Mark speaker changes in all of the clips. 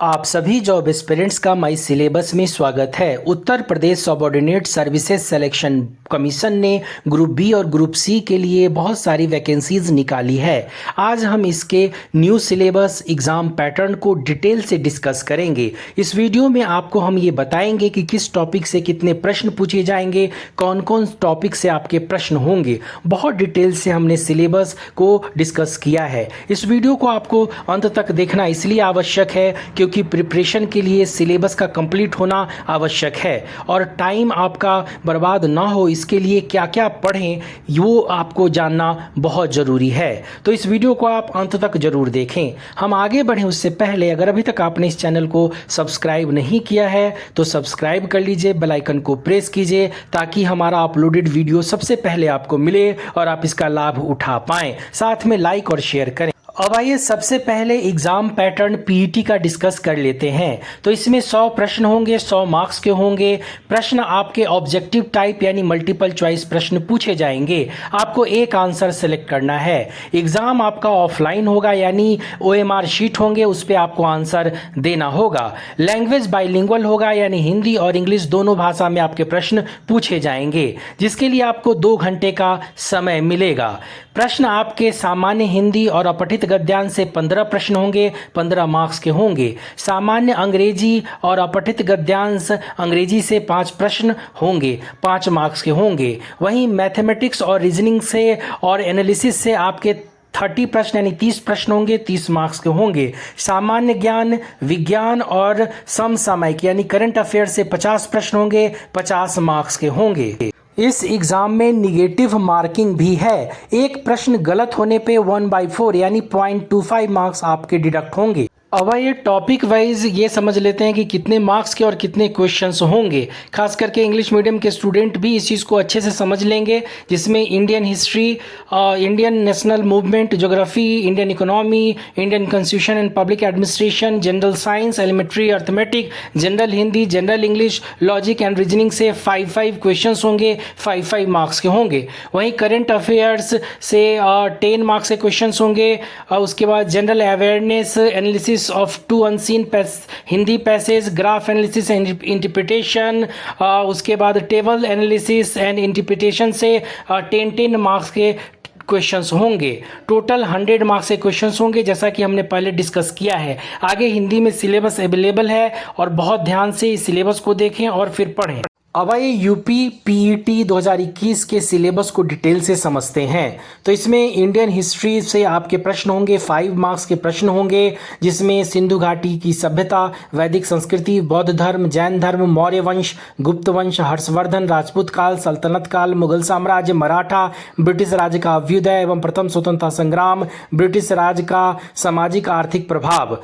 Speaker 1: आप सभी job aspirants का माई सिलेबस में स्वागत है। Uttar Pradesh subordinate services selection commission ने ग्रुप बी और ग्रुप सी के लिए बहुत सारी वैकेंसीज निकाली है। आज हम इसके न्यू सिलेबस एग्ज़ाम पैटर्न को डिटेल से डिस्कस करेंगे। इस वीडियो में आपको हम ये बताएंगे कि किस टॉपिक से कितने प्रश्न पूछे जाएंगे, कौन कौन टॉपिक से आपके प्रश्न होंगे। बहुत डिटेल से हमने सिलेबस को डिस्कस किया है। इस वीडियो को आपको अंत तक देखना इसलिए आवश्यक है क्योंकि प्रिपरेशन के लिए सिलेबस का कंप्लीट होना आवश्यक है और टाइम आपका बर्बाद ना हो इसके लिए क्या क्या पढ़ें वो आपको जानना बहुत ज़रूरी है। तो इस वीडियो को आप अंत तक ज़रूर देखें। हम आगे बढ़ें उससे पहले अगर अभी तक आपने इस चैनल को सब्सक्राइब नहीं किया है तो सब्सक्राइब कर लीजिए, बेल आइकन को प्रेस कीजिए ताकि हमारा अपलोडेड वीडियो सबसे पहले आपको मिले और आप इसका लाभ उठा पाएँ। साथ में लाइक और शेयर करें। अब आइए सबसे पहले एग्ज़ाम पैटर्न पीईटी का डिस्कस कर लेते हैं। तो इसमें 100 प्रश्न होंगे, 100 मार्क्स के होंगे। प्रश्न आपके ऑब्जेक्टिव टाइप यानी मल्टीपल चॉइस प्रश्न पूछे जाएंगे। आपको एक आंसर सेलेक्ट करना है। एग्ज़ाम आपका ऑफलाइन होगा यानी ओएमआर शीट होंगे, उस पर आपको आंसर देना होगा। लैंग्वेज बाइलिंगुअल होगा यानी हिंदी और इंग्लिश दोनों भाषा में आपके प्रश्न पूछे जाएंगे, जिसके लिए आपको 2 घंटे का समय मिलेगा। प्रश्न आपके सामान्य हिंदी और अपठित गद्यांश से 15 प्रश्न होंगे, 15 मार्क्स के होंगे। सामान्य अंग्रेजी और अपठित गद्यांश अंग्रेजी से 5 प्रश्न होंगे, 5 मार्क्स के होंगे। वहीं मैथमेटिक्स और रीजनिंग से और एनालिसिस से आपके 30 प्रश्न यानी 30 प्रश्न होंगे, 30 मार्क्स के होंगे। सामान्य ज्ञान, विज्ञान और समसामयिक यानी करंट अफेयर से 50 प्रश्न होंगे, 50 मार्क्स के होंगे। इस एग्ज़ाम में निगेटिव मार्किंग भी है। एक प्रश्न गलत होने पे 1/4 यानी 0.25 मार्क्स आपके डिडक्ट होंगे। अब ये टॉपिक वाइज ये समझ लेते हैं कि कितने मार्क्स के और कितने क्वेश्चंस होंगे। खास करके इंग्लिश मीडियम के स्टूडेंट भी इस चीज़ को अच्छे से समझ लेंगे, जिसमें Indian history, Indian national movement, geography, Indian economy, Indian constitution and public administration, general science, elementary arithmetic, general Hindi, general English, logic and reasoning से 5 क्वेश्चंस होंगे, 5 मार्क्स के होंगे। वहीं करंट अफेयर्स से 10 मार्क्स के क्वेश्चंस होंगे। उसके बाद general awareness, analysis of 2 unseen Hindi passage, graph analysis and interpretation, उसके बाद टेबल एनालिसिस एंड इंटरप्रिटेशन से 10 मार्क्स के क्वेश्चंस होंगे। टोटल 100 मार्क्स के क्वेश्चंस होंगे, जैसा कि हमने पहले डिस्कस किया है। आगे हिंदी में सिलेबस अवेलेबल है और बहुत ध्यान से इस सिलेबस को देखें और फिर पढ़ें। अब आइए यूपी पीईटी 2021 के सिलेबस को डिटेल से समझते हैं। तो इसमें इंडियन हिस्ट्री से आपके प्रश्न होंगे, 5 मार्क्स के प्रश्न होंगे, जिसमें सिंधु घाटी की सभ्यता, वैदिक संस्कृति, बौद्ध धर्म, जैन धर्म, मौर्य वंश, गुप्त वंश, हर्षवर्धन, राजपूत काल, सल्तनत काल, मुगल साम्राज्य, मराठा, ब्रिटिश राज का अभ्युदय एवं प्रथम स्वतंत्रता संग्राम, ब्रिटिश राज का सामाजिक आर्थिक प्रभाव।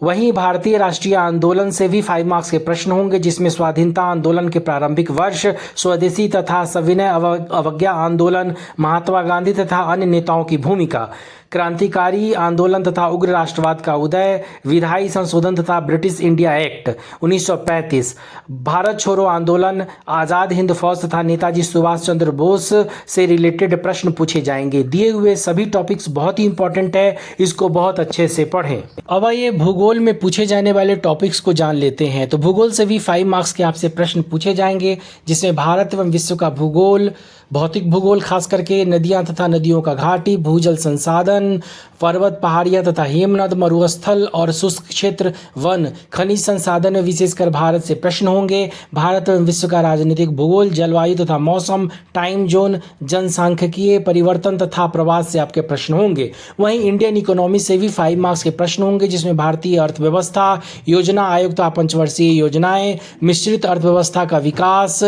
Speaker 1: वहीं भारतीय राष्ट्रीय आंदोलन से भी 5 मार्क्स के प्रश्न होंगे, जिसमें स्वाधीनता आंदोलन के प्रारंभिक वर्ष, स्वदेशी तथा सविनय अवज्ञा आंदोलन, महात्मा गांधी तथा अन्य नेताओं की भूमिका, क्रांतिकारी आंदोलन तथा उग्र राष्ट्रवाद का उदय, विधायी संशोधन तथा ब्रिटिश इंडिया एक्ट 1935, भारत छोड़ो आंदोलन, आज़ाद हिंद फौज तथा नेताजी सुभाष चंद्र बोस से रिलेटेड प्रश्न पूछे जाएंगे। दिए हुए सभी टॉपिक्स बहुत ही इंपॉर्टेंट है, इसको बहुत अच्छे से पढ़ें। अब आइए भूगोल में पूछे जाने वाले टॉपिक्स को जान लेते हैं। तो भूगोल से भी 5 मार्क्स के आपसे प्रश्न पूछे जाएंगे, जिसमें भारत एवं विश्व का भूगोल, भौतिक भूगोल खास करके नदियां तथा नदियों का घाटी, भूजल संसाधन, पर्वत, पहाड़ियां तथा हिमनद, मरुस्थल और शुष्क क्षेत्र, वन, खनिज संसाधन में विशेषकर भारत से प्रश्न होंगे। भारत एवं विश्व का राजनीतिक भूगोल, जलवायु तथा मौसम, टाइम जोन, जनसांख्यिकीय परिवर्तन तथा प्रवास से आपके प्रश्न होंगे। वहीं इंडियन इकोनॉमी से भी 5 मार्क्स के प्रश्न होंगे, जिसमें भारतीय अर्थव्यवस्था, योजना आयोग तथा पंचवर्षीय योजनाएं, मिश्रित अर्थव्यवस्था का विकास,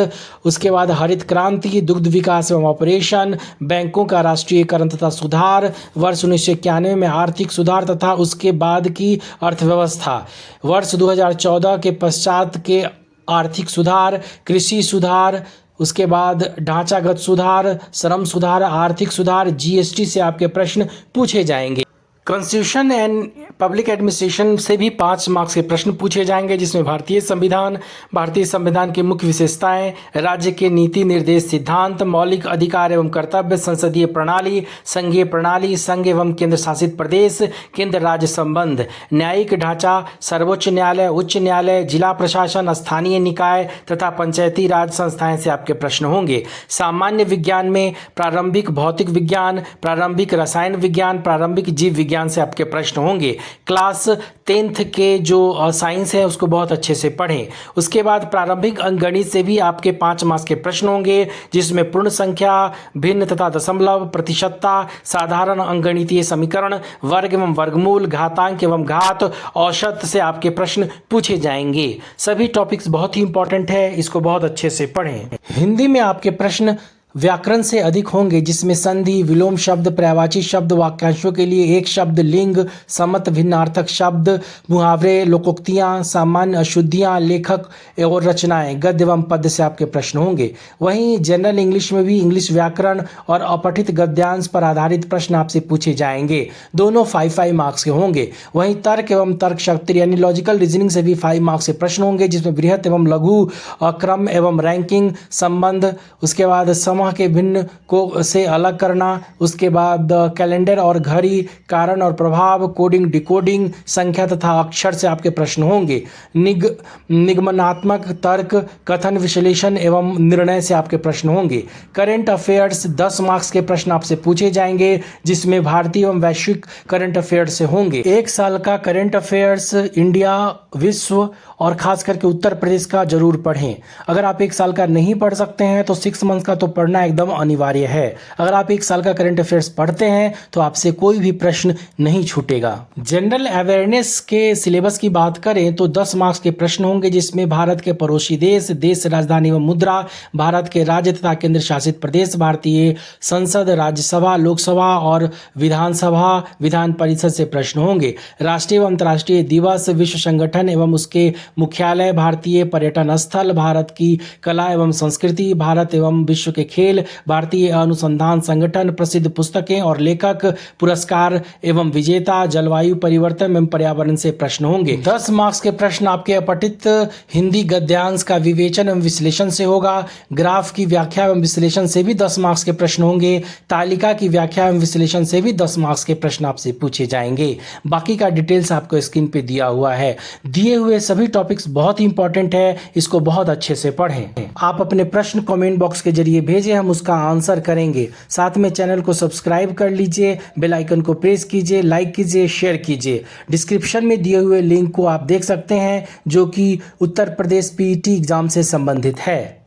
Speaker 1: उसके बाद हरित क्रांति, दुग्ध विकास एवं ऑपरेशन, बैंकों का राष्ट्रीयकरण तथा सुधार, वर्ष 1991 में आर्थिक सुधार तथा उसके बाद की अर्थव्यवस्था, वर्ष 2014 के पश्चात के आर्थिक सुधार, कृषि सुधार, उसके बाद ढांचागत सुधार, श्रम सुधार, आर्थिक सुधार, जीएसटी से आपके प्रश्न पूछे जाएंगे। कॉन्स्टिट्यूशन एंड पब्लिक एडमिनिस्ट्रेशन से भी 5 मार्क्स के प्रश्न पूछे जाएंगे, जिसमें भारतीय संविधान की मुख्य विशेषताएं, राज्य के नीति निर्देश सिद्धांत, मौलिक अधिकार एवं कर्तव्य, संसदीय प्रणाली, संघीय प्रणाली, संघ एवं केंद्र शासित प्रदेश, केंद्र राज्य संबंध, न्यायिक ढांचा, सर्वोच्च न्यायालय, उच्च न्यायालय, जिला प्रशासन, स्थानीय निकाय तथा पंचायती राज संस्थाएं से आपके प्रश्न होंगे। सामान्य विज्ञान में प्रारंभिक भौतिक विज्ञान, प्रारंभिक रसायन विज्ञान, प्रारंभिक जीव विज्ञान से आपके प्रश्न होंगे। क्लास 10th के जो साइंस है उसको बहुत अच्छे से पढ़ें। उसके बाद प्रारंभिक अंकगणित से भी आपके 5 मार्क्स के प्रश्न होंगे, जिसमें पूर्ण संख्या, भिन्न तथा दशमलव, प्रतिशतता, साधारण अंकगणितीय समीकरण, वर्ग एवं वर्गमूल, घातांक एवं घात, औसत से आपके प्रश्न पूछे जाएंगे। सभी टॉपिक्स बहुत ही इंपॉर्टेंट है, इसको बहुत अच्छे से पढ़ें। हिंदी में आपके प्रश्न व्याकरण से अधिक होंगे, जिसमें संधि, विलोम शब्द, पर्यायवाची शब्द, वाक्यांशों के लिए एक शब्द, लिंग, समत, भिन्नार्थक शब्द, मुहावरे, लोकोक्तियां, सामान्य अशुद्धियां, लेखक और रचनाएं, गद्य एवं पद्य से आपके प्रश्न होंगे। वहीं जनरल इंग्लिश में भी इंग्लिश व्याकरण और अपठित गद्यांश पर आधारित प्रश्न आपसे पूछे जाएंगे, दोनों 5 मार्क्स के होंगे। वहीं तर्क एवं तर्क शक्ति यानी लॉजिकल रीजनिंग से भी 5 मार्क्स के प्रश्न होंगे, जिसमें बृहत एवं लघु, क्रम एवं रैंकिंग, संबंध, उसके बाद समूह के भिन्न को से अलग करना, उसके बाद कैलेंडर और घड़ी, कारण और प्रभाव, कोडिंग डिकोडिंग, संख्या तथा अक्षर से आपके प्रश्न होंगे। निगमनात्मक तर्क, कथन विश्लेषण एवं निर्णय से आपके प्रश्न होंगे। करंट अफेयर्स 10 मार्क्स के प्रश्न आपसे पूछे जाएंगे, जिसमें भारतीय एवं वैश्विक करंट अफेयर्स से होंगे। 1 साल का करंट अफेयर्स इंडिया, विश्व और खास करके उत्तर प्रदेश का जरूर पढ़ें। अगर आप 1 साल का नहीं पढ़ सकते हैं तो 6 मंथ का तो पढ़ना एकदम अनिवार्य है। अगर आप 1 साल का करंट अफेयर्स पढ़ते हैं तो आपसे कोई भी प्रश्न नहीं छूटेगा। जनरल अवेयरनेस के सिलेबस की बात करें तो 10 मार्क्स के प्रश्न होंगे, जिसमें भारत के पड़ोसी देश, देश, राजधानी एवं मुद्रा, भारत के राज्य तथा केंद्र शासित प्रदेश, भारतीय संसद, राज्यसभा, लोकसभा और विधानसभा, विधान परिषद से प्रश्न होंगे। राष्ट्रीय एवं अंतर्राष्ट्रीय दिवस, विश्व संगठन एवं उसके मुख्यालय, भारतीय पर्यटन स्थल, भारत की कला एवं संस्कृति, भारत एवं विश्व के खेल, भारतीय अनुसंधान संगठन, प्रसिद्ध पुस्तकें और लेखक, पुरस्कार एवं विजेता, जलवायु परिवर्तन एवं पर्यावरण से प्रश्न होंगे। 10 मार्क्स के प्रश्न आपके अपठित हिंदी गद्यांश का विवेचन एवं विश्लेषण से होगा। ग्राफ की व्याख्या एवं विश्लेषण से भी 10 मार्क्स के प्रश्न होंगे। तालिका की व्याख्या एवं विश्लेषण से भी 10 मार्क्स के प्रश्न आपसे पूछे जाएंगे। बाकी का डिटेल्स आपको स्क्रीन पे दिया हुआ है। दिए हुए सभी टॉपिक्स बहुत ही इंपॉर्टेंट है, इसको बहुत अच्छे से पढ़ें। आप अपने प्रश्न कमेंट बॉक्स के जरिए भेजें, हम उसका आंसर करेंगे। साथ में चैनल को सब्सक्राइब कर लीजिए, बेल आइकन को प्रेस कीजिए, लाइक कीजिए, शेयर कीजिए। डिस्क्रिप्शन में दिए हुए लिंक को आप देख सकते हैं, जो कि उत्तर प्रदेश पीईटी एग्जाम से संबंधित है।